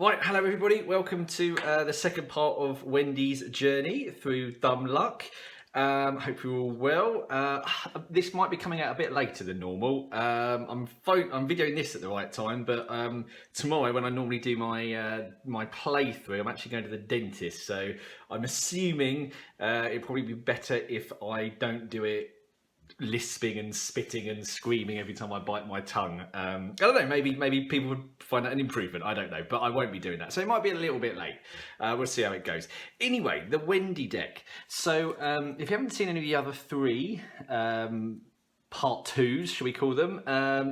Right, hello everybody. Welcome to the second part of Wendy's journey through Dumb Luck. Hope you're all well. This might be coming out a bit later than normal. I'm videoing this at the right time, but tomorrow when I normally do my playthrough, I'm actually going to the dentist. So I'm assuming it'd probably be better if I don't do it lisping and spitting and screaming every time I bite my tongue. I don't know, maybe people would find that an improvement, I don't know, but I won't be doing that. So it might be a little bit late. We'll see how it goes. Anyway, the Wendy deck. So if you haven't seen any of the other three part twos, shall we call them,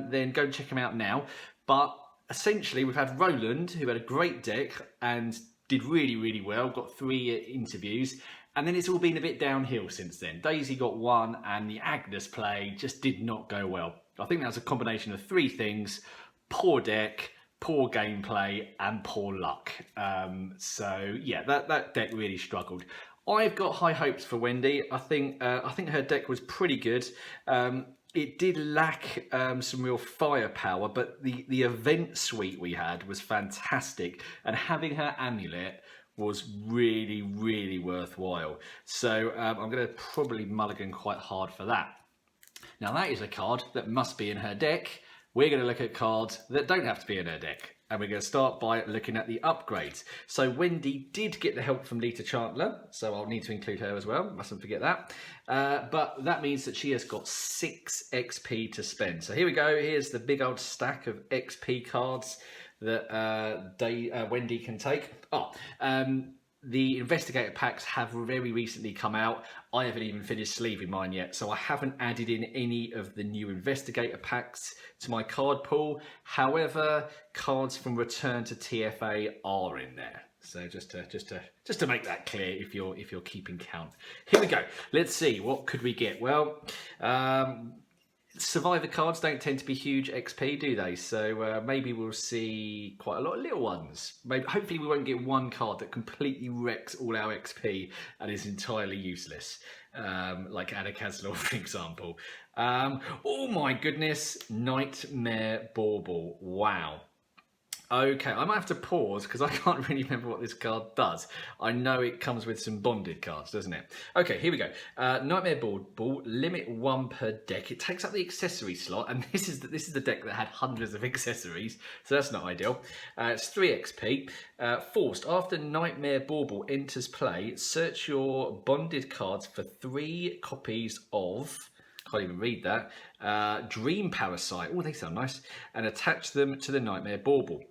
then go and check them out now. But essentially we've had Roland, who had a great deck and did really well, got 3 interviews. And then it's all been a bit downhill since then. Daisy got 1 and the Agnes play just did not go well. I think that was a combination of 3 things: poor deck, poor gameplay and poor luck. So yeah, that deck really struggled. I've got high hopes for Wendy. I think her deck was pretty good. It did lack some real firepower, but the event suite we had was fantastic, and having her amulet was really worthwhile. So I'm going to probably mulligan quite hard for that. Now that is a card that must be in her deck. We're going to look at cards that don't have to be in her deck. And we're going to start by looking at the upgrades. So Wendy did get the help from Lita Chandler, so I'll need to include her as well, mustn't forget that. But that means that she has got 6 XP to spend. So here we go, here's the big old stack of XP cards that Wendy can take. The Investigator packs have very recently come out. I haven't even finished sleeving mine yet, so I haven't added in any of the new Investigator packs to my card pool. However, cards from Return to TFA are in there. So just to make that clear, if you're keeping count. Here we go. Let's see, what could we get? Well, Survivor cards don't tend to be huge XP, do they? So maybe we'll see quite a lot of little ones. Hopefully we won't get one card that completely wrecks all our XP and is entirely useless, like Anna Kaslor, for example. Oh my goodness, Nightmare Bauble. Wow. Okay, I might have to pause because I can't really remember what this card does. I know it comes with some bonded cards, doesn't it? Okay, here we go. Nightmare Bauble, limit 1 per deck. It takes up the accessory slot, and this is the deck that had hundreds of accessories, so that's not ideal. It's 3 XP. Forced, after Nightmare Bauble enters play, search your bonded cards for 3 copies of... can't even read that. Dream Parasite. Oh, they sound nice. And attach them to the Nightmare Bauble.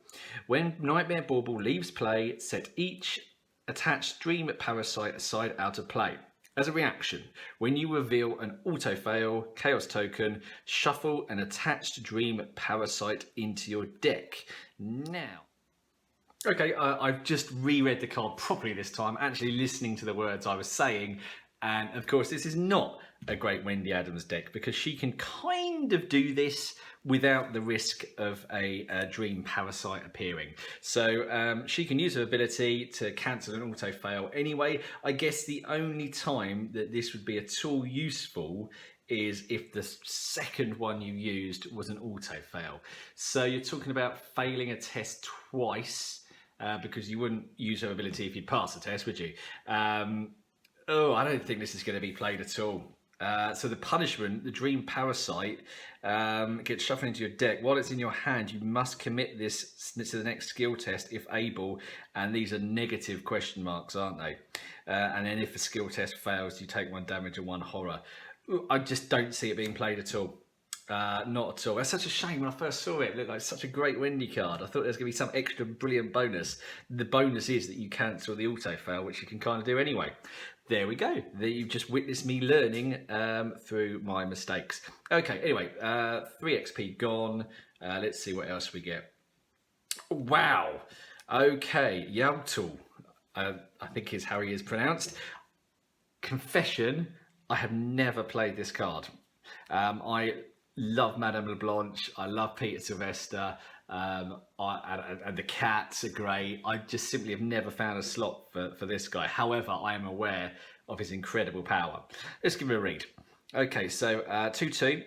When Nightmare Bauble leaves play, set each attached Dream Parasite aside out of play. As a reaction, when you reveal an auto-fail Chaos token, shuffle an attached Dream Parasite into your deck. Now, okay, I've just reread the card properly this time, actually listening to the words I was saying. And of course, this is not a great Wendy Adams deck because she can kind of do this without the risk of a Dream Parasite appearing. So she can use her ability to cancel an auto fail anyway. I guess the only time that this would be at all useful is if the second one you used was an auto fail. So you're talking about failing a test twice because you wouldn't use her ability if you'd pass the test, would you? Oh, I don't think this is going to be played at all. So the punishment, the Dream Parasite, gets shuffled into your deck. While it's in your hand, you must commit this to the next skill test if able. And these are negative question marks, aren't they? And then if the skill test fails, you take 1 damage and 1 horror. I just don't see it being played at all. Not at all. That's such a shame. When I first saw it, it looked like such a great Wendy card. I thought there was going to be some extra brilliant bonus. The bonus is that you cancel the auto fail, which you can kind of do anyway. There we go. You've just witnessed me learning through my mistakes. Okay, anyway, 3 XP gone. Let's see what else we get. Wow. Okay, Yaltul, I think is how he is pronounced. Confession, I have never played this card. I love Madame LeBlanche. I love Peter Sylvester. And the cats are great. I just simply have never found a slot for this guy. However, I am aware of his incredible power. Let's give him a read. Okay, so 2-2.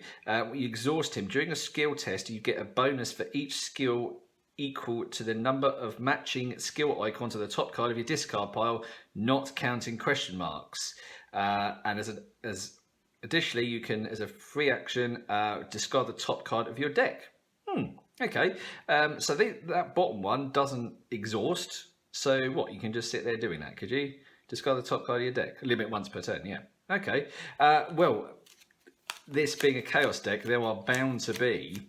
You exhaust him. During a skill test, you get a bonus for each skill equal to the number of matching skill icons on the top card of your discard pile, not counting question marks. And as additionally, you can, as a free action, discard the top card of your deck. Okay. So that bottom one doesn't exhaust. So what? You can just sit there doing that, could you? Discard the top card of your deck. Limit once per turn, yeah. Okay. Well, this being a Chaos deck, there are bound to be...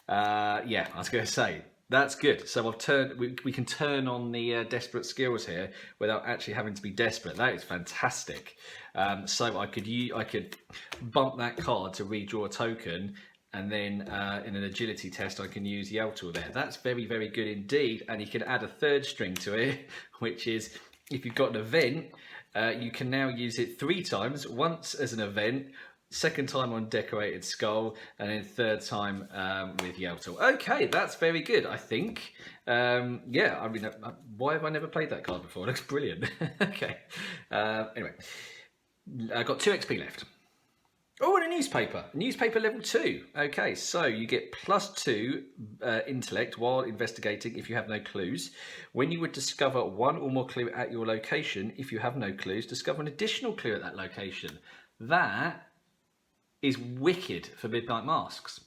yeah, I was going to say, that's good. So we can turn on the desperate skills here without actually having to be desperate. That is fantastic. So I could bump that card to redraw a token, and then in an agility test I can use Yeltal there. That's very, very good indeed. And you can add a third string to it, which is if you've got an event, you can now use it 3 times, once as an event, second time on Decorated Skull, and then third time with Yeltal. Okay, that's very good, I think. Yeah, I mean, why have I never played that card before? It looks brilliant. Okay. Anyway, I've got 2 XP left. Oh, and a newspaper. Newspaper level 2. Okay, so you get +2 intellect while investigating if you have no clues. When you would discover 1 or more clue at your location, if you have no clues, discover an additional clue at that location. That is wicked for Midnight Masks.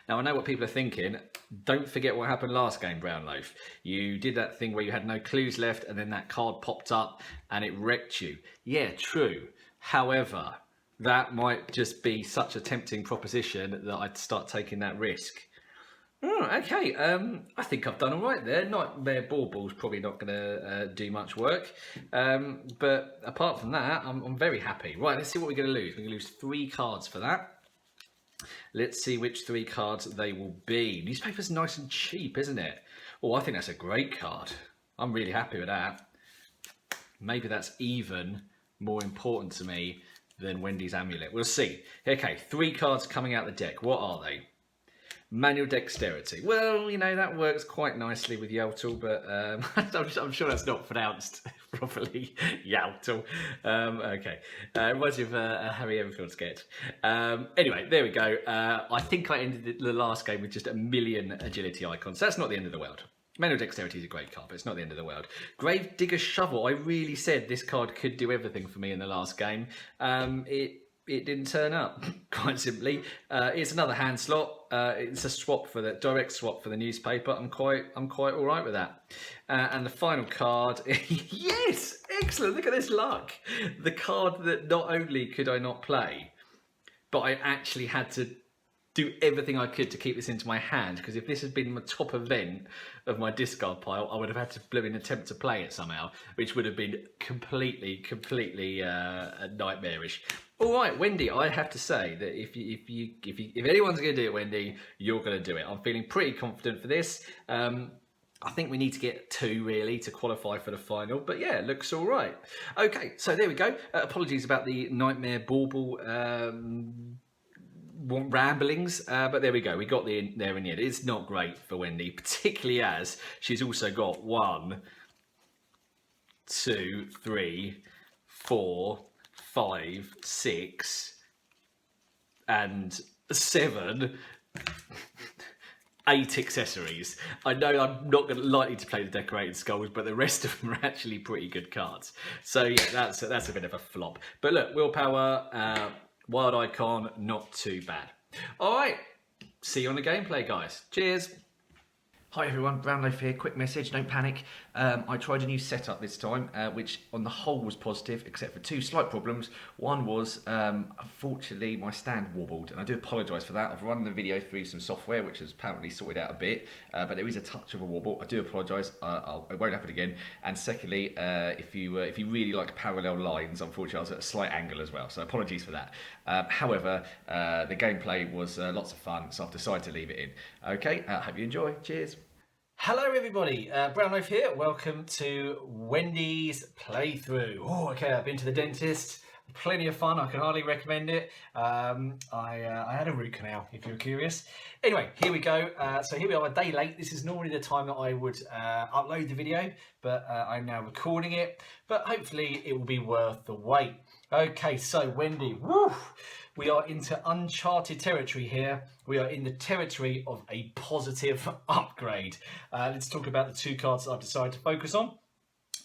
Now, I know what people are thinking. Don't forget what happened last game, Brownloaf. You did that thing where you had no clues left and then that card popped up and it wrecked you. Yeah, true. However, that might just be such a tempting proposition that I'd start taking that risk. Okay, I think I've done all right there. Nightmare Baubl's probably not going to do much work. But apart from that, I'm very happy. Right, let's see what we're going to lose. We're going to lose 3 cards for that. Let's see which 3 cards they will be. Newspaper's nice and cheap, isn't it? Oh, I think that's a great card. I'm really happy with that. Maybe that's even more important to me than Wendy's Amulet. We'll see. Okay, 3 cards coming out the deck. What are they? Manual Dexterity. Well, you know, that works quite nicely with Yeltal, but I'm sure that's not pronounced properly. Yeltal. Okay. Reminds me of a Harry Enfield sketch. Anyway, there we go. I think I ended the last game with just a million agility icons. That's not the end of the world. Manual Dexterity is a great card, but it's not the end of the world. Grave Digger Shovel. I really said this card could do everything for me in the last game. It didn't turn up, quite simply. It's another hand slot. It's a swap for the direct swap for the newspaper. I'm quite all right with that. And the final card, yes, excellent. Look at this luck. The card that not only could I not play, but I actually had to do everything I could to keep this into my hand, because if this had been my top event of my discard pile, I would have had to blooming attempt to play it somehow, which would have been completely nightmarish. All right, Wendy, I have to say that if anyone's going to do it, Wendy, you're going to do it. I'm feeling pretty confident for this. I think we need to get 2 really to qualify for the final, but yeah, it looks all right. Okay, so there we go. Apologies about the Nightmare Bauble ramblings, but there we go. We got there in the end. It's not great for Wendy, particularly as she's also got 1, 2, 3, 4, 5, 6, and 7, 8 accessories. I know I'm not likely to play the Decorated Skulls, but the rest of them are actually pretty good cards. So yeah, that's a bit of a flop. But look, Willpower, Wild Icon, not too bad. All right, see you on the gameplay, guys. Cheers. Hi everyone, Brownloaf here. Quick message, don't panic. I tried a new setup this time, which on the whole was positive, except for 2 slight problems. One was, unfortunately, my stand wobbled, and I do apologise for that. I've run the video through some software, which has apparently sorted out a bit, but there is a touch of a wobble. I do apologise. It won't happen again. And secondly, if you really like parallel lines, unfortunately, I was at a slight angle as well, so apologies for that. However, the gameplay was lots of fun, so I've decided to leave it in. Okay, hope you enjoy. Cheers. Hello everybody, Brownloaf here. Welcome to Wendy's playthrough. Oh, okay, I've been to the dentist. Plenty of fun. I can hardly recommend it. I had a root canal, if you're curious. Anyway, here we go. So here we are, a day late. This is normally the time that I would upload the video, but I'm now recording it. But hopefully it will be worth the wait. Okay, so Wendy, woo, we are into uncharted territory here. We are in the territory of a positive upgrade. Let's talk about the two cards that I've decided to focus on.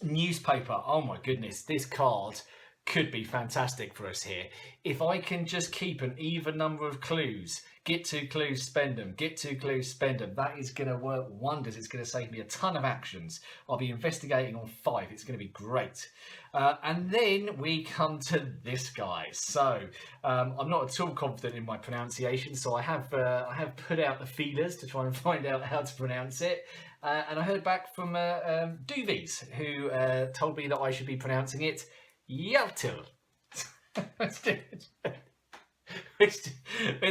Newspaper. Oh my goodness, this card could be fantastic for us here. If I can just keep an even number of clues, get 2 clues, spend them, get 2 clues, spend them, that is going to work wonders. It's going to save me a ton of actions. I'll be investigating on 5. It's going to be great. And then we come to this guy. So I'm not at all confident in my pronunciation, so I have put out the feelers to try and find out how to pronounce it. And I heard back from Doovies, who told me that I should be pronouncing it Yaltil, which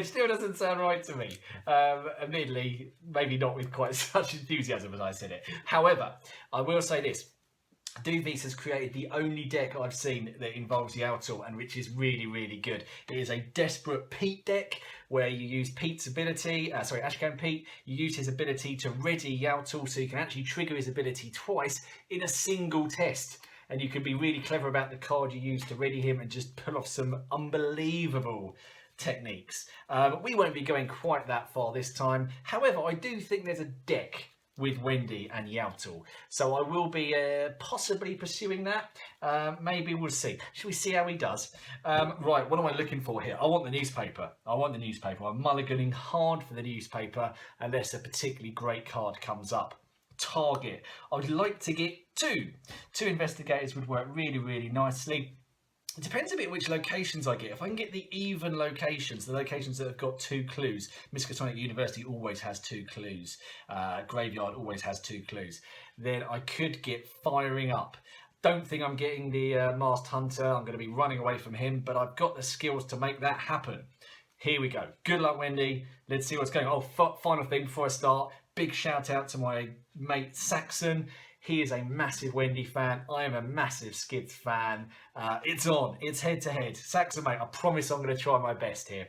still doesn't sound right to me. Admittedly, maybe not with quite such enthusiasm as I said it. However, I will say this. Doovies has created the only deck I've seen that involves Yaltil, and which is really, really good. It is a desperate Pete deck where you use Pete's ability, Ashcan Pete, you use his ability to ready Yaltil, so you can actually trigger his ability twice in a single test. And you can be really clever about the card you use to ready him and just pull off some unbelievable techniques. We won't be going quite that far this time. However, I do think there's a deck with Wendy and Yaltil, so I will be possibly pursuing that. Maybe we'll see. Shall we see how he does? Right, what am I looking for here? I want the newspaper. I'm mulliganing hard for the newspaper unless a particularly great card comes up. Target. I would like to get 2. 2 investigators would work really, really nicely. It depends a bit which locations I get. If I can get the even locations, the locations that have got 2 clues. Miskatonic University always has 2 clues. Graveyard always has 2 clues. Then I could get firing up. Don't think I'm getting the Masked Hunter. I'm going to be running away from him, but I've got the skills to make that happen. Here we go. Good luck, Wendy. Let's see what's going on. Oh, final thing before I start. Big shout out to my mate Saxon. He is a massive Wendy fan. I am a massive Skids fan. It's on. It's head to head. Saxon, mate, I promise I'm going to try my best here,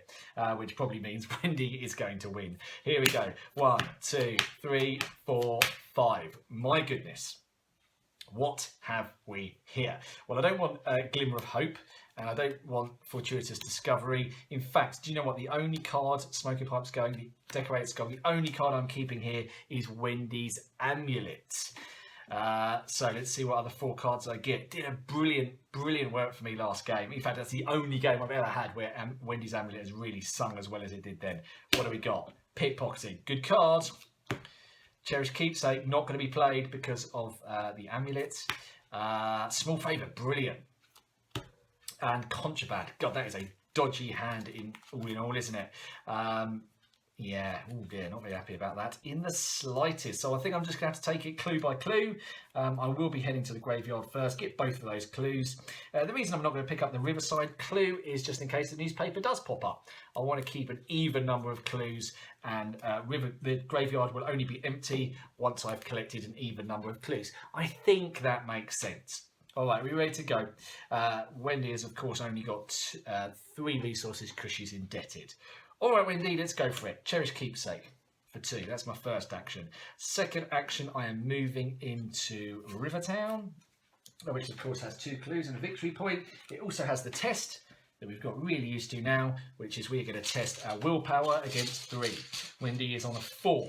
which probably means Wendy is going to win. Here we go. 1, 2, 3, 4, 5. My goodness. What have we here? Well, I don't want a glimmer of hope, and I don't want fortuitous discovery. In fact, do you know what? The only card, Smoky Pipe's going, the Decorator's going, the only card I'm keeping here is Wendy's Amulet. So let's see what other 4 cards I get. Did a brilliant work for me last game. In fact, that's the only game I've ever had where Wendy's Amulet has really sung as well as it did then. What do we got? Pickpocketing. Good cards. Cherished Keepsake, not going to be played because of the Amulet. Small Favour, brilliant. And Contraband. God, that is a dodgy hand in all, isn't it? Yeah, oh dear, not very happy about that in the slightest. So I think I'm just going to have to take it clue by clue. I will be heading to the graveyard first, get both of those clues. The reason I'm not going to pick up the Riverside clue is just in case the newspaper does pop up. I want to keep an even number of clues, and the graveyard will only be empty once I've collected an even number of clues. I think that makes sense. All right, we're ready to go. Wendy has, of course, only got 3 resources because she's indebted. All right, Wendy, let's go for it. Cherish Keepsake for 2. That's my first action. Second action, I am moving into Rivertown, which, of course, has 2 clues and a victory point. It also has the test that we've got really used to now, which is we're going to test our willpower against 3. Wendy is on a 4.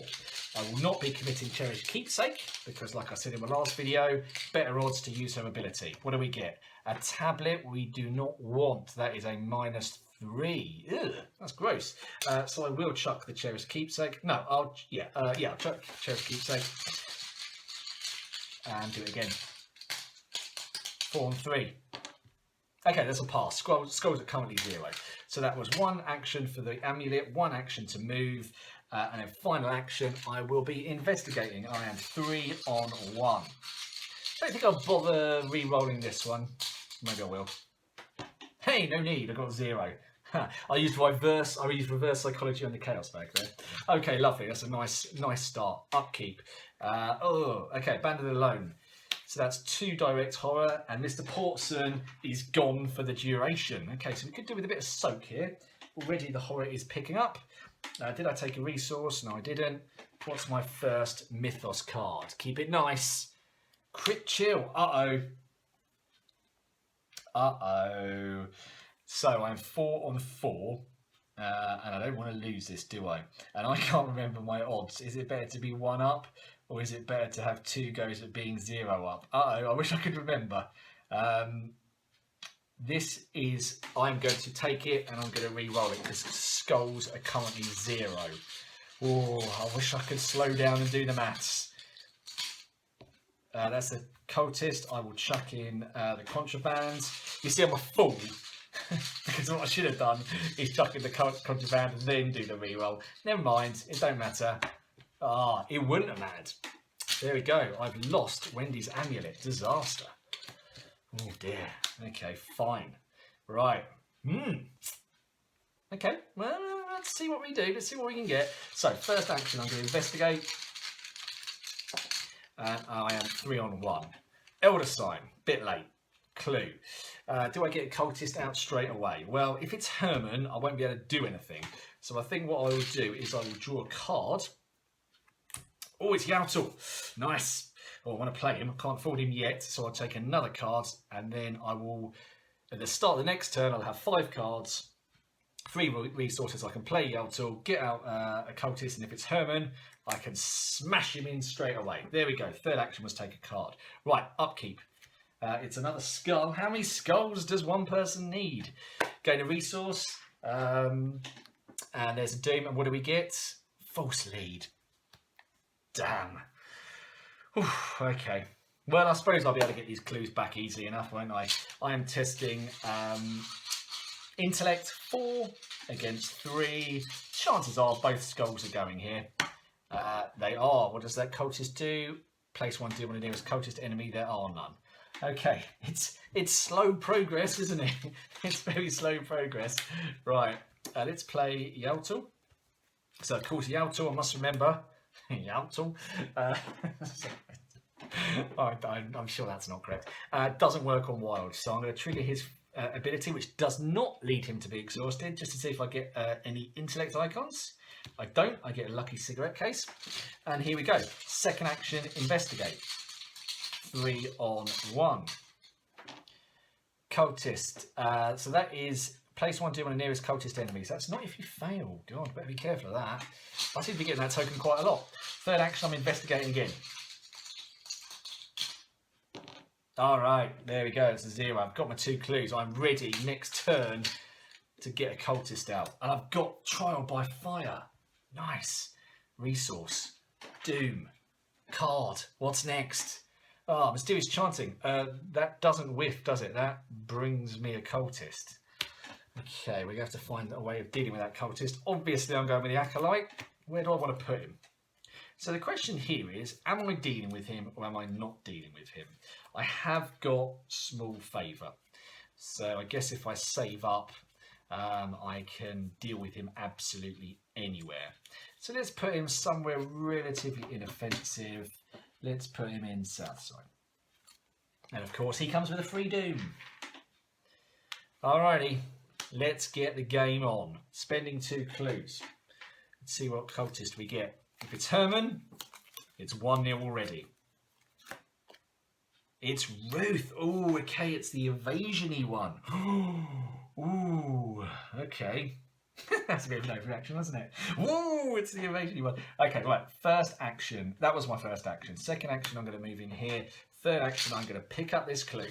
I will not be committing Cherish Keepsake because, like I said in my last video, better odds to use her ability. What do we get? A tablet we do not want. That is a -3. Ugh, that's gross. So I will chuck the Cherish Keepsake. No, I'll chuck Cherish Keepsake and do it again. 4 and 3. Okay, that's a pass. Scrolls are currently 0. So that was 1 action for the amulet, 1 action to move, and then final action, I will be investigating. I am 3 on 1. I don't think I'll bother re-rolling this one. Maybe I will. Hey, no need. I got 0. I used reverse psychology on the chaos bag there. Okay, lovely. That's a nice start. Upkeep. Okay, Banded Alone. So that's 2 direct horror, and Mr. Portson is gone for the duration. Okay, so we could do with a bit of soak here. Already the horror is picking up. Did I take a resource? No, I didn't. What's my first Mythos card? Keep it nice. Crit chill. Uh-oh. Uh-oh. So I'm 4 on 4. And I don't want to lose this, do I? And I can't remember my odds. Is it better to be 1 up? Or is it better to have 2 goes at being 0 up? Uh-oh, I wish I could remember. This is, I'm going to take it and I'm going to re-roll it because skulls are currently 0. Oh, I wish I could slow down and do the maths. That's a cultist. I will chuck in the contraband. You see, I'm a fool. Because what I should have done is chuck in the contraband and then do the re-roll. Never mind, it don't matter. Ah, it wouldn't have mattered. There we go. I've lost Wendy's amulet. Disaster. Oh dear. Okay, fine. Right. Okay, well, let's see what we do. Let's see what we can get. So, first action, I'm going to investigate. And I am 3 on 1. Elder sign. Bit late. Clue. Do I get a cultist out straight away? Well, if it's Herman, I won't be able to do anything. So I think what I will do is I will draw a card. Oh, it's Yautel. Nice. Oh, I want to play him. I can't afford him yet, so I'll take another card, and then I will, at the start of the next turn, I'll have 5 cards, 3 resources. I can play Yautel, get out a cultist, and if it's Herman, I can smash him in straight away. There we go. Third action was take a card. Right, upkeep. It's another skull. How many skulls does one person need? Gain a resource. And there's a doom. And what do we get? False lead. Damn. Oof, okay. Well, I suppose I'll be able to get these clues back easily enough, won't I? I am testing intellect 4 against 3. Chances are both skulls are going here. They are. What does that cultist do? Place 1 doom on the nearest cultist enemy. There are none. Okay, it's slow progress, isn't it? It's very slow progress. Right, let's play Yautel. So, of course, Yautel, I must remember. Yautel. I'm sure that's not correct. Doesn't work on wild, so I'm going to trigger his ability, which does not lead him to be exhausted, just to see if I get any intellect icons. I don't. I get a lucky cigarette case. And here we go. Second action, investigate. 3 on 1. Cultist. So that is place 1 doom on the nearest cultist enemies. That's not if you fail. God, better be careful of that. I seem to be getting that token quite a lot. Third action, I'm investigating again. All right, there we go. It's a 0. I've got my 2 clues. I'm ready next turn to get a cultist out. And I've got trial by fire. Nice. Resource. Doom. Card. What's next? Ah, mysterious chanting. That doesn't whiff, does it? That brings me a cultist. Okay, we're going to have to find a way of dealing with that cultist. Obviously, I'm going with the acolyte. Where do I want to put him? So the question here is, am I dealing with him or am I not dealing with him? I have got small favour. So I guess if I save up, I can deal with him absolutely anywhere. So let's put him somewhere relatively inoffensive. Let's put him in Southside. And of course, he comes with a free doom. Alrighty, let's get the game on. Spending 2 clues. Let's see what cultist we get. If it's Herman, it's 1-0 already. It's Ruth. Oh, okay, it's the evasion-y one. Ooh, okay. That's a bit of an overreaction, wasn't it? Woo, it's the evasion-y one. Okay, right, first action. That was my first action. Second action, I'm going to move in here. Third action, I'm going to pick up this clue.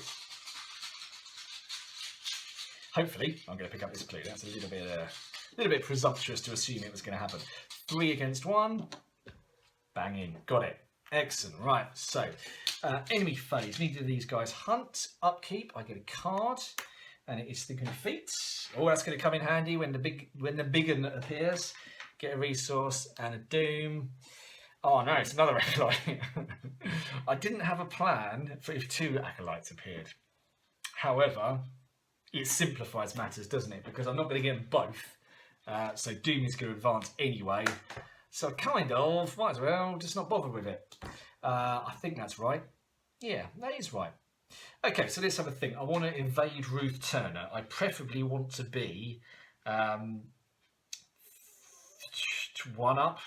Hopefully, I'm going to pick up this clue. That's a little bit presumptuous to assume it was going to happen. 3 against 1. Bang in. Got it. Excellent. Right, so enemy phase. Neither of these guys hunt. Upkeep. I get a card. And it is Thinking of Feet. Oh, that's going to come in handy when the big one appears. Get a resource and a doom. Oh no, it's another acolyte. I didn't have a plan for if 2 acolytes appeared. However, it simplifies matters, doesn't it? Because I'm not going to get them both. So doom is going to advance anyway. So kind of might as well just not bother with it. I think that's right. Yeah, that is right. Okay, so let's have a think. I want to invade Ruth Turner. I preferably want to be 1 up,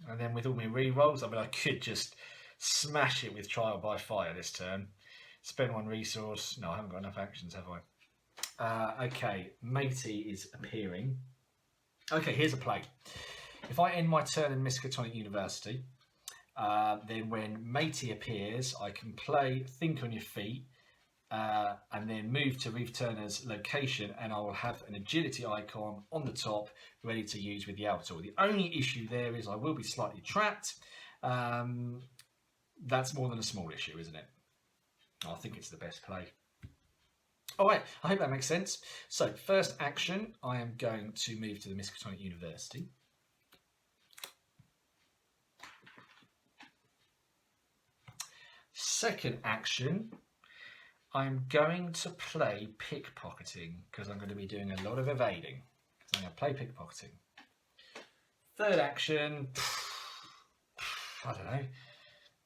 and then with all my re-rolls, I mean, I could just smash it with Trial by Fire this turn. Spend 1 resource. No, I haven't got enough actions, have I? Okay, Matey is appearing. Okay, here's a play. If I end my turn in Miskatonic University, then when Matey appears, I can play Think on Your Feet, and then move to Ruth Turner's location, and I will have an agility icon on the top ready to use with the outer. The only issue there is I will be slightly trapped. That's more than a small issue, isn't it? I think it's the best play. All right, I hope that makes sense. So first action, I am going to move to the Miskatonic University. Second action, I'm going to play pickpocketing because I'm going to be doing a lot of evading. So I'm going to play pickpocketing. Third action, I don't know.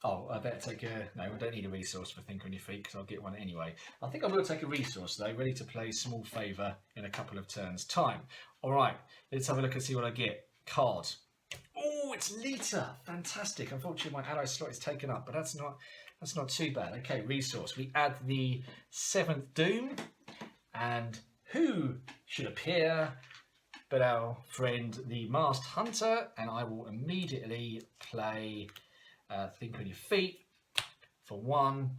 Oh, I better take a... No, I don't need a resource for Think on Your Feet because I'll get one anyway. I think I will take a resource though, ready to play Small Favour in a couple of turns' time. All right, let's have a look and see what I get. Card. Oh, it's Lita. Fantastic. Unfortunately, my ally slot is taken up, but that's not too bad. Okay, resource. We add the 7th Doom, and who should appear but our friend the Masked Hunter, and I will immediately play Think on Your Feet for 1,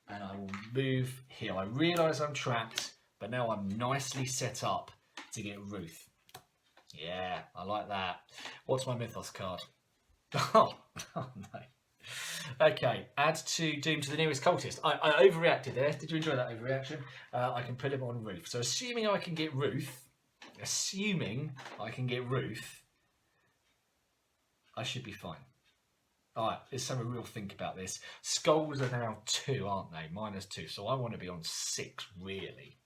and I will move here. I realise I'm trapped, but now I'm nicely set up to get Ruth. Yeah, I like that. What's my Mythos card? Oh no. Okay, add 2 Doom to the nearest cultist. I overreacted there. Did you enjoy that overreaction? I can put him on Ruth. So assuming I can get Ruth, I should be fine. All right, let's have a real think about this. Skulls are now 2, aren't they? -2. So I want to be on 6, really.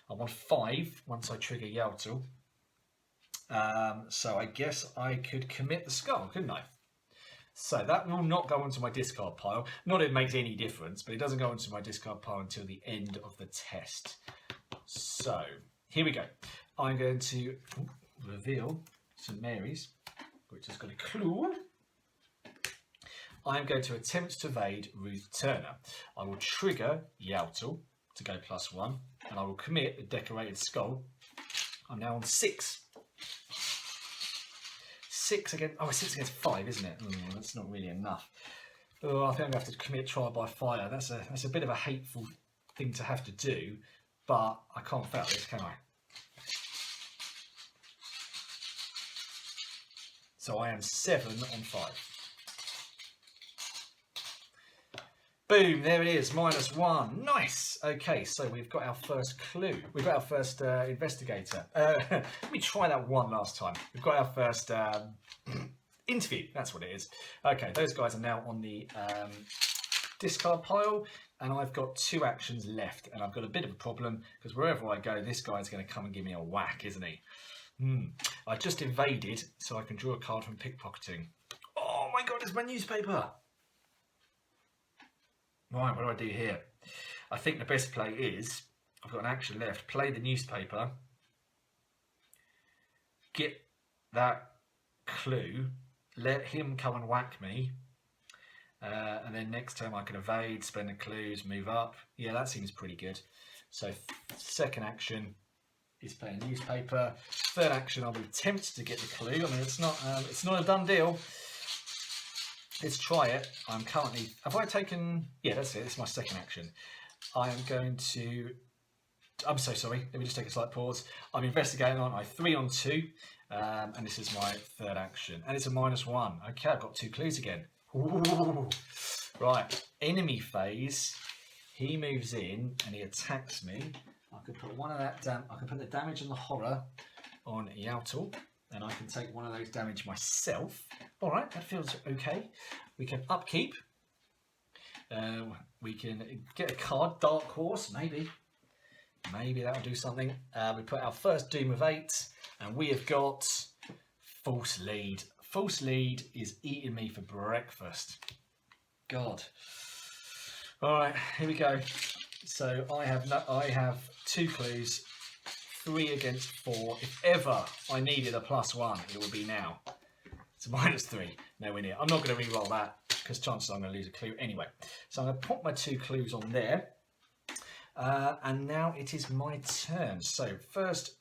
I'm on 5 once I trigger Yaltul. So I guess I could commit the skull, couldn't I? So that will not go onto my discard pile. Not that it makes any difference, but it doesn't go into my discard pile until the end of the test. So here we go. I'm going to reveal St. Mary's, which has got a clue. I'm going to attempt to evade Ruth Turner. I will trigger Yaltul to go +1, and I will commit the decorated skull. I'm now on 6. 6 against... Oh, 6 against 5, isn't it? That's not really enough. Oh, I think I'm going to have to commit Trial by Fire. That's a bit of a hateful thing to have to do, but I can't fail this, can I? So I am 7 on 5. Boom, there it is, -1. Nice. Okay, so we've got our first clue. We've got our first investigator. Let me try that one last time. We've got our first interview. That's what it is. Okay, those guys are now on the discard pile, and I've got 2 actions left, and I've got a bit of a problem because wherever I go, this guy's going to come and give me a whack, isn't he? I just invaded, so I can draw a card from pickpocketing. Oh my God, it's my newspaper. Right, what do I do here? I think the best play is, I've got an action left, play the newspaper, get that clue, let him come and whack me, and then next time I can evade, spend the clues, move up. Yeah, that seems pretty good. So second action is play a newspaper. Third action, I will attempt to get the clue. I mean, it's not a done deal. Let's try it. I'm currently... Have I taken... Yeah, that's it. It's my second action. I am going to... I'm so sorry. Let me just take a slight pause. I'm investigating on 3 on 2. And this is my third action. And it's a -1. Okay, I've got 2 clues again. Ooh. Right. Enemy phase. He moves in and he attacks me. I could put one of that... I can put the damage and the horror on Yaltul. And I can take one of those damage myself. All right, that feels okay. We can upkeep. We can get a card, Dark Horse, maybe. Maybe that'll do something. We put our first Doom of 8, and we have got False Lead. False Lead is eating me for breakfast. God. All right, here we go. So I have 2 clues, 3 against 4. If ever I needed a +1, it would be now. It's -3, nowhere near. I'm not going to re-roll that because chances are I'm going to lose a clue anyway. So I'm going to put my 2 clues on there. And now it is my turn. So first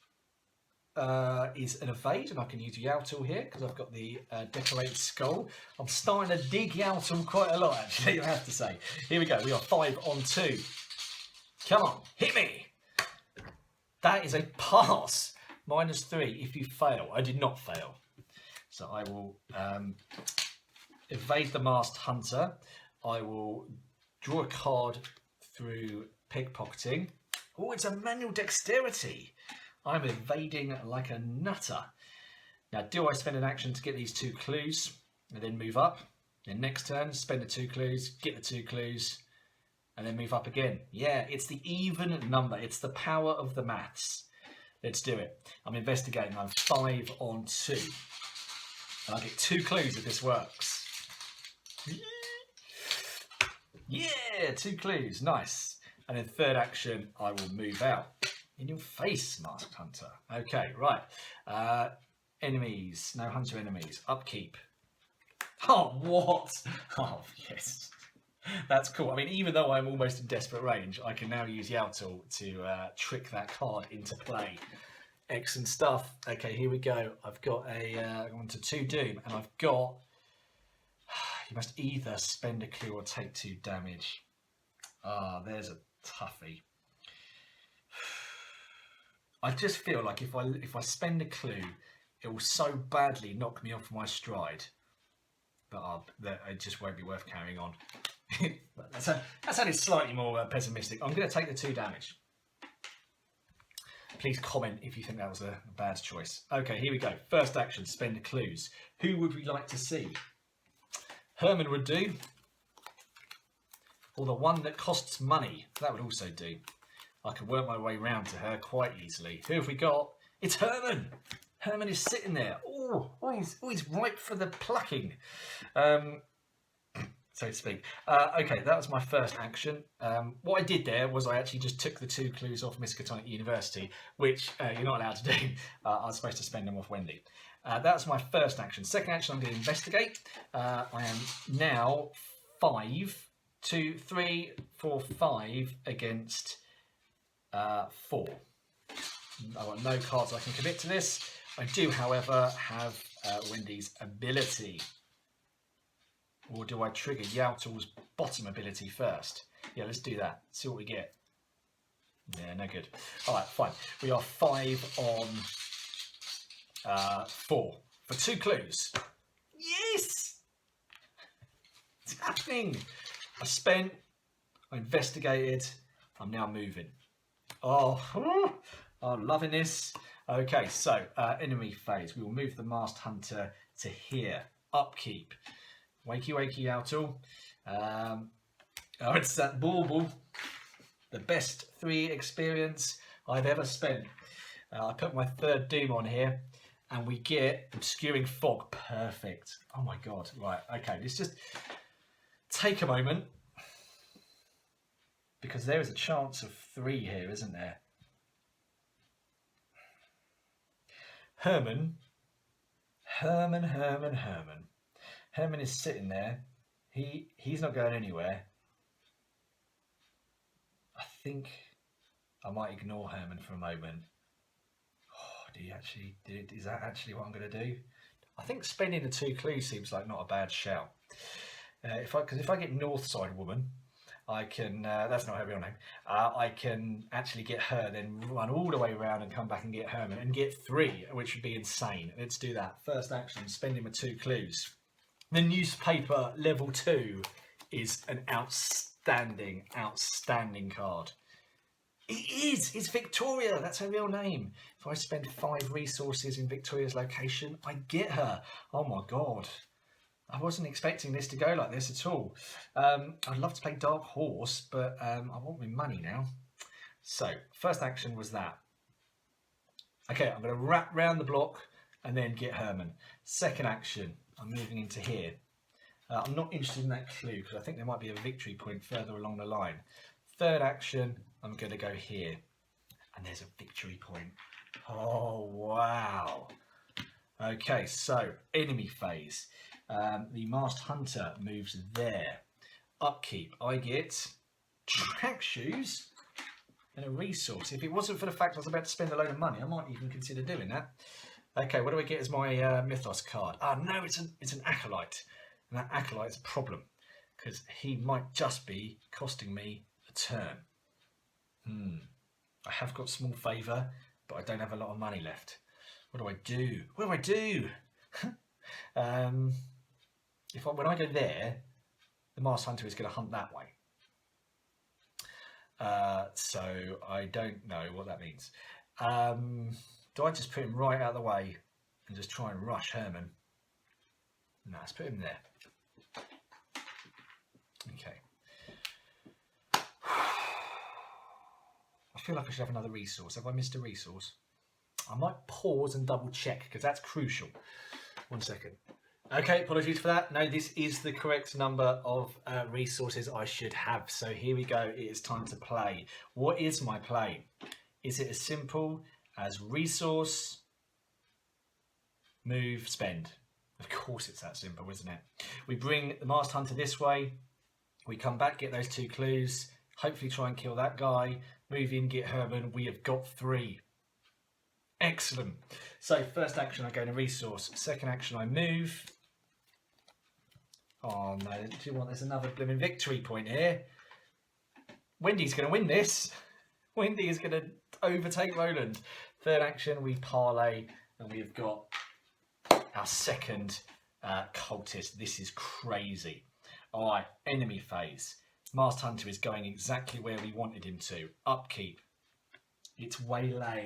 is an evade, and I can use the Yow tool here because I've got the decorated skull. I'm starting to dig Yow tool quite a lot, actually, I have to say. Here we go. We are 5 on 2. Come on, hit me. That is a pass. -3 if you fail. I did not fail. So I will evade the Masked Hunter. I will draw a card through pickpocketing. Oh, it's a manual dexterity. I'm evading like a nutter. Now, do I spend an action to get these 2 clues and then move up? Then next turn, spend the 2 clues, get the 2 clues, and then move up again. Yeah, it's the even number. It's the power of the maths. Let's do it. I'm investigating. I'm 5 on 2. And I get 2 clues if this works. Yeah, 2 clues. Nice. And then third action, I will move out. In your face, Masked Hunter. Okay, right. Enemies. No hunter enemies. Upkeep. Oh, what? Oh, yes. That's cool. I mean, even though I'm almost in desperate range, I can now use Yow tool to trick that card into play. Excellent stuff. Okay, here we go. I've got I'm on to 2 doom, and I've got... You must either spend a clue or take 2 damage. Ah, there's a toughie. I just feel like if I spend a clue, it will so badly knock me off my stride that it just won't be worth carrying on. That sounded slightly more pessimistic. I'm going to take the 2 damage. Please comment if you think that was a bad choice. Okay, here we go. First action, spend the clues. Who would we like to see? Herman would do. Or the one that costs money. That would also do. I can work my way round to her quite easily. Who have we got? It's Herman. Herman is sitting there. He's ripe for the plucking, so to speak. Okay, that was my first action. What I did there was I actually just took the 2 clues off Miskatonic University, which you're not allowed to do. I was supposed to spend them off Wendy. That's my first action. Second action, I'm going to investigate. I am now 5, 2, 3, 4, 5 against 4. I've got no cards I can commit to this. I do, however, have Wendy's ability. Or do I trigger Yow tool's bottom ability first? Yeah, let's do that. See what we get. Yeah, no good. All right, fine. We are 5 on 4 for 2 clues. Yes! It's happening. I investigated. I'm now moving. Oh, I'm loving this. Okay, so enemy phase. We will move the Masked Hunter to here. Upkeep. Wakey, wakey, Yow tool. It's that bauble. The best 3 experience I've ever spent. I put my 3rd doom on here, and we get Obscuring Fog. Perfect. Oh my god. Right, okay, let's just take a moment, because there is a chance of 3 here, isn't there? Herman is sitting there. He's not going anywhere. I think I might ignore Herman for a moment. Is that actually what I'm going to do? I think spending the 2 clues seems like not a bad shout. Because if I get Northside Woman, I can, that's not her real name, I can actually get her, then run all the way around and come back and get Herman and get 3, which would be insane. Let's do that. First action, spending my 2 clues. The newspaper level 2 is an outstanding card. It is! It's Victoria! That's her real name. If I spend 5 resources in Victoria's location, I get her. Oh my god. I wasn't expecting this to go like this at all. I'd love to play Dark Horse, but I want my money now. So, first action was that. Okay, I'm going to wrap round the block and then get Herman. Second action, I'm moving into here. I'm not interested in that clue because I think there might be a victory point further along the line. Third action, I'm going to go here. And there's a victory point. Oh, wow. Okay, so enemy phase. The Masked Hunter moves there. Upkeep, I get track shoes and a resource. If it wasn't for the fact I was about to spend a load of money, I might even consider doing that. Okay, what do I get as my Mythos card? Ah, no, it's an Acolyte. And that Acolyte's a problem because he might just be costing me a turn. I have got small favour, but I don't have a lot of money left. What do I do? What do I do? When I go there, the Masked Hunter is going to hunt that way. So I don't know what that means. Do I just put him right out of the way and just try and rush Herman? No, let's put him there. Okay. I feel like I should have another resource. Have I missed a resource? I might pause and double check because that's crucial. 1 second. Okay, apologies for that. No, this is the correct number of resources I should have. So here we go. It is time to play. What is my play? Is it as simple as resource, move, spend? Of course it's that simple, isn't it? We bring the Masked Hunter this way. We come back, get those 2 clues. Hopefully try and kill that guy. Move in, get Herman. We have got 3. Excellent. So first action, I go to resource. Second action, I move. Oh no, do you want, there's another blooming victory point here. Wendy's going to win this. Wendy is going to overtake Roland. Third action, we parlay, and we have got our second cultist. This is crazy. All right, enemy phase. Masked Hunter is going exactly where we wanted him to. Upkeep. It's waylay.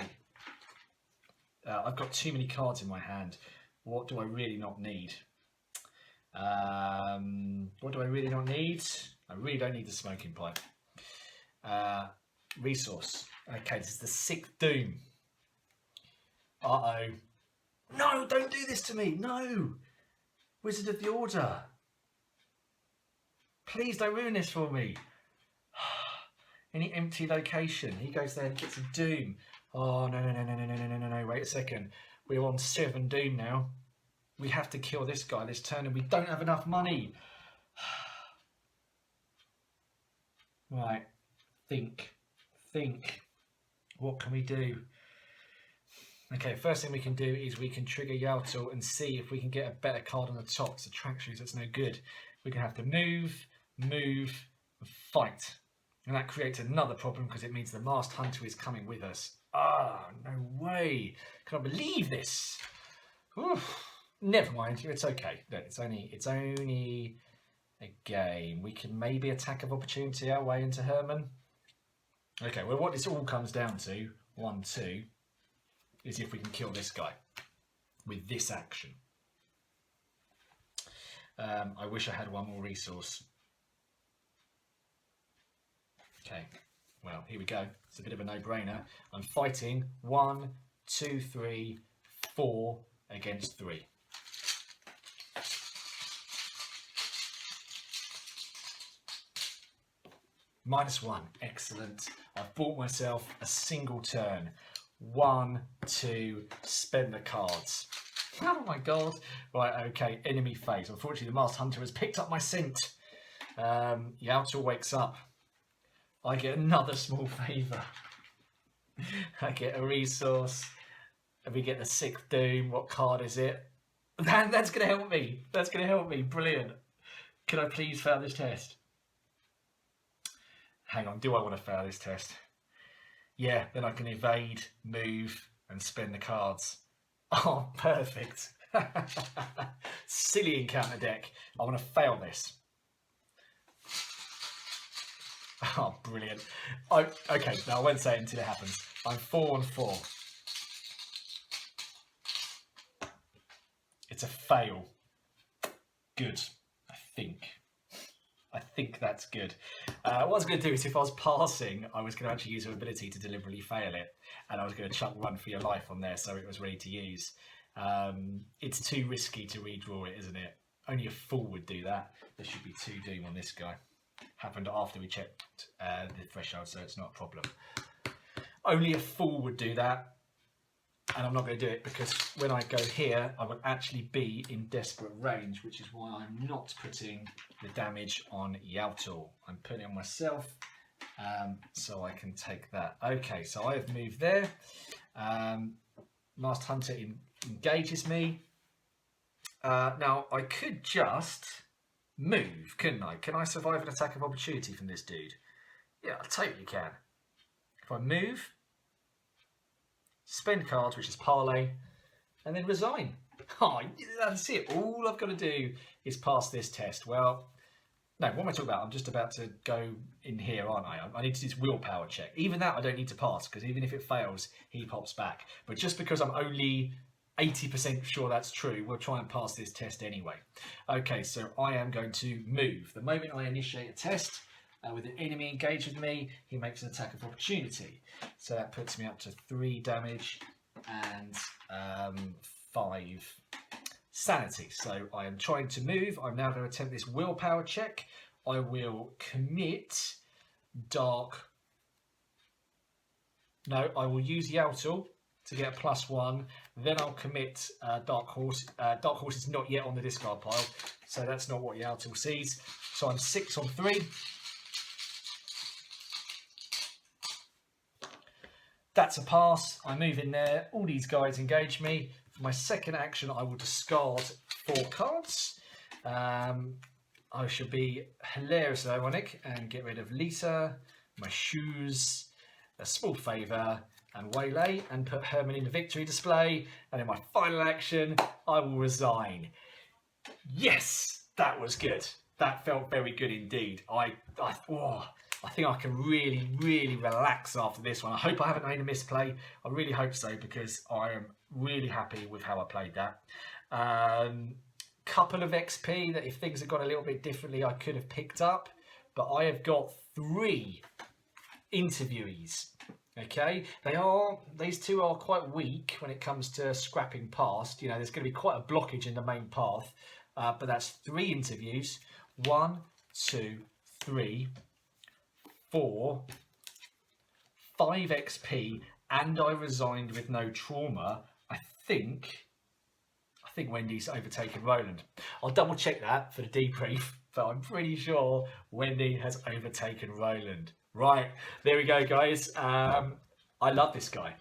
I've got too many cards in my hand. What do I really not need? What do I really not need? I really don't need the smoking pipe. Resource. Okay, this is the 6th Doom. Uh-oh. No, don't do this to me. No. Wizard of the Order. Please don't ruin this for me. Any empty location. He goes there and gets a Doom. Oh, no. Wait a second. We're on 7 Doom now. We have to kill this guy this turn and we don't have enough money. Right. Think. What can we do? Okay, first thing we can do is we can trigger Yaltal and see if we can get a better card on the top. It's a track shoes, that's no good. We're going to have to move, and fight. And that creates another problem because it means the Masked Hunter is coming with us. Ah, no way. Can I believe this? Oof. Never mind, it's okay. No, it's only a game. We can maybe attack of opportunity our way into Herman. Okay, well what this all comes down to, 1, 2, is if we can kill this guy with this action. I wish I had one more resource. Okay, well, here we go. It's a bit of a no-brainer. I'm fighting 1, 2, 3, 4 against 3. -1, excellent. I've bought myself a single turn. 1, 2, spend the cards. Oh my god. Right, okay, enemy phase. Unfortunately, the Masked Hunter has picked up my scent. Yaltal wakes up. I get another small favour. I get a resource. And we get the 6th Doom. What card is it? That's going to help me. That's going to help me. Brilliant. Can I please fail this test? Hang on, do I want to fail this test? Yeah, then I can evade, move, and spend the cards. Oh, perfect. Silly encounter deck. I want to fail this. Oh, brilliant. Okay, now I won't say it until it happens. I'm 4 on 4. It's a fail. Good, I think. I think that's good. What I was going to do is if I was passing, I was going to actually use an ability to deliberately fail it. And I was going to chuck Run for Your Life on there so it was ready to use. It's too risky to redraw it, isn't it? Only a fool would do that. There should be 2 doom on this guy. Happened after we checked the threshold, so it's not a problem. Only a fool would do that. And I'm not going to do it because when I go here, I will actually be in desperate range, which is why I'm not putting the damage on Yaltul. I'm putting it on myself so I can take that. Okay, so I have moved there. Last Hunter engages me. Now, I could just move, couldn't I? Can I survive an attack of opportunity from this dude? Yeah, I totally can. If I move, spend cards, which is parlay, and then resign. Oh, that's it. All I've got to do is pass this test. Well, no, what am I talking about? I'm just about to go in here, aren't I? I need to do this willpower check. Even that I don't need to pass, because even if it fails, he pops back. But just because I'm only 80% sure that's true, we'll try and pass this test anyway. Okay, so I am going to move. The moment I initiate a test, with an enemy engaged with me, he makes an attack of opportunity. So that puts me up to 3 damage and 5 sanity. So I am trying to move. I'm now going to attempt this willpower check. I will commit dark. No, I will use Yaltul to get a +1. Then I'll commit Dark Horse. Dark Horse is not yet on the discard pile, so that's not what Yaltul sees. So I'm 6 on 3. That's a pass. I move in there. All these guys engage me. For my second action, I will discard 4 cards. I shall be hilariously ironic and get rid of Lisa, my shoes, a small favour, and waylay, and put Herman in the victory display. And in my final action, I will resign. Yes, that was good. That felt very good indeed. I think I can really, really relax after this one. I hope I haven't made a misplay. I really hope so, because I am really happy with how I played that. Couple of XP that if things had gone a little bit differently, I could have picked up. But I have got 3 interviewees. Okay, these 2 are quite weak when it comes to scrapping past. You know, there's going to be quite a blockage in the main path. But that's 3 interviews. 1, 2, 3, 4, 5 XP, and I resigned with no trauma. I think Wendy's overtaken Roland. I'll double check that for the debrief, but I'm pretty sure Wendy has overtaken Roland. Right, there we go, guys. I love this guy.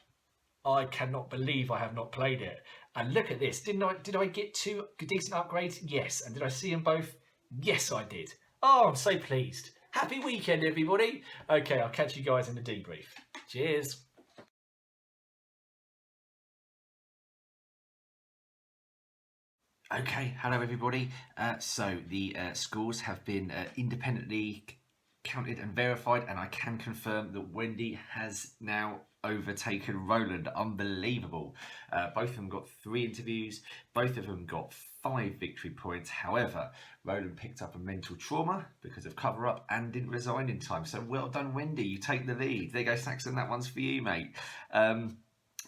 I cannot believe I have not played it. And look at this. Did I get 2 decent upgrades? Yes. And did I see them both? Yes, I did. Oh, I'm so pleased. Happy weekend, everybody. Okay, I'll catch you guys in the debrief. Cheers. Okay, hello everybody. So the scores have been independently counted and verified, and I can confirm that Wendy has now overtaken Roland. Unbelievable. Both of them got 3 interviews. Both of them got 5 victory points. However, Roland picked up a mental trauma because of cover up and didn't resign in time. So well done, Wendy. You take the lead. There you go, Saxon. That one's for you, mate.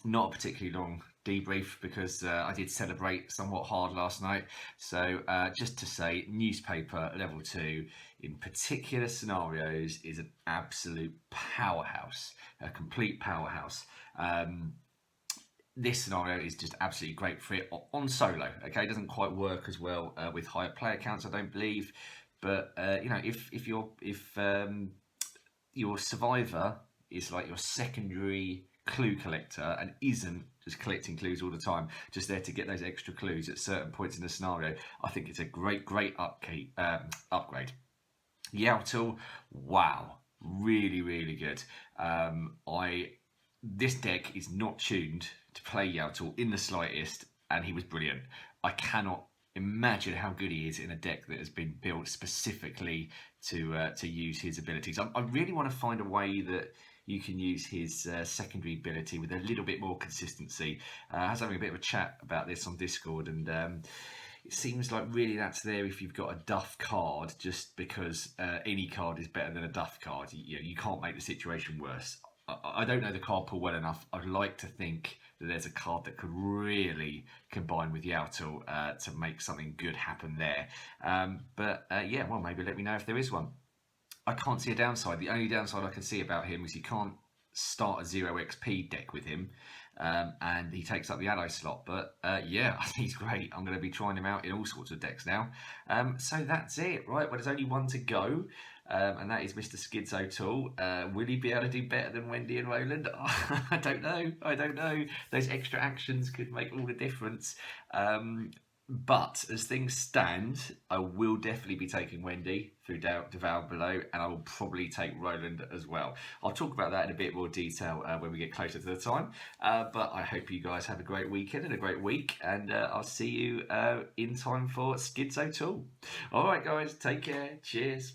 Not a particularly long debrief because I did celebrate somewhat hard last night. So just to say, newspaper level 2 in particular scenarios is an absolute powerhouse, a complete powerhouse. This scenario is just absolutely great for it on solo. Okay, it doesn't quite work as well with higher player counts, I don't believe. But you know, if your survivor is like your secondary clue collector and isn't just collecting clues all the time, just there to get those extra clues at certain points in the scenario, I think it's a great upgrade. Yaltul, wow, really good. This deck is not tuned to play Yaltul in the slightest, and he was brilliant. I cannot imagine how good he is in a deck that has been built specifically to use his abilities. I really want to find a way that you can use his secondary ability with a little bit more consistency. I was having a bit of a chat about this on Discord, and it seems like really that's there if you've got a duff card, just because any card is better than a duff card. You can't make the situation worse. I don't know the card pool well enough. I'd like to think that there's a card that could really combine with Yautel to make something good happen there. Yeah, well, maybe let me know if there is one. I can't see a downside. The only downside I can see about him is you can't start a 0 XP deck with him, and he takes up the ally slot. But yeah, I think he's great. I'm going to be trying him out in all sorts of decks now. So that's it, right? Well, there's only one to go. And that is Mr. Schizo Tool. Will he be able to do better than Wendy and Roland? I don't know. Those extra actions could make all the difference. But as things stand, I will definitely be taking Wendy through Devour Below, and I will probably take Roland as well. I'll talk about that in a bit more detail when we get closer to the time. But I hope you guys have a great weekend and a great week, and I'll see you in time for Schizo Tool. All right, guys, take care. Cheers.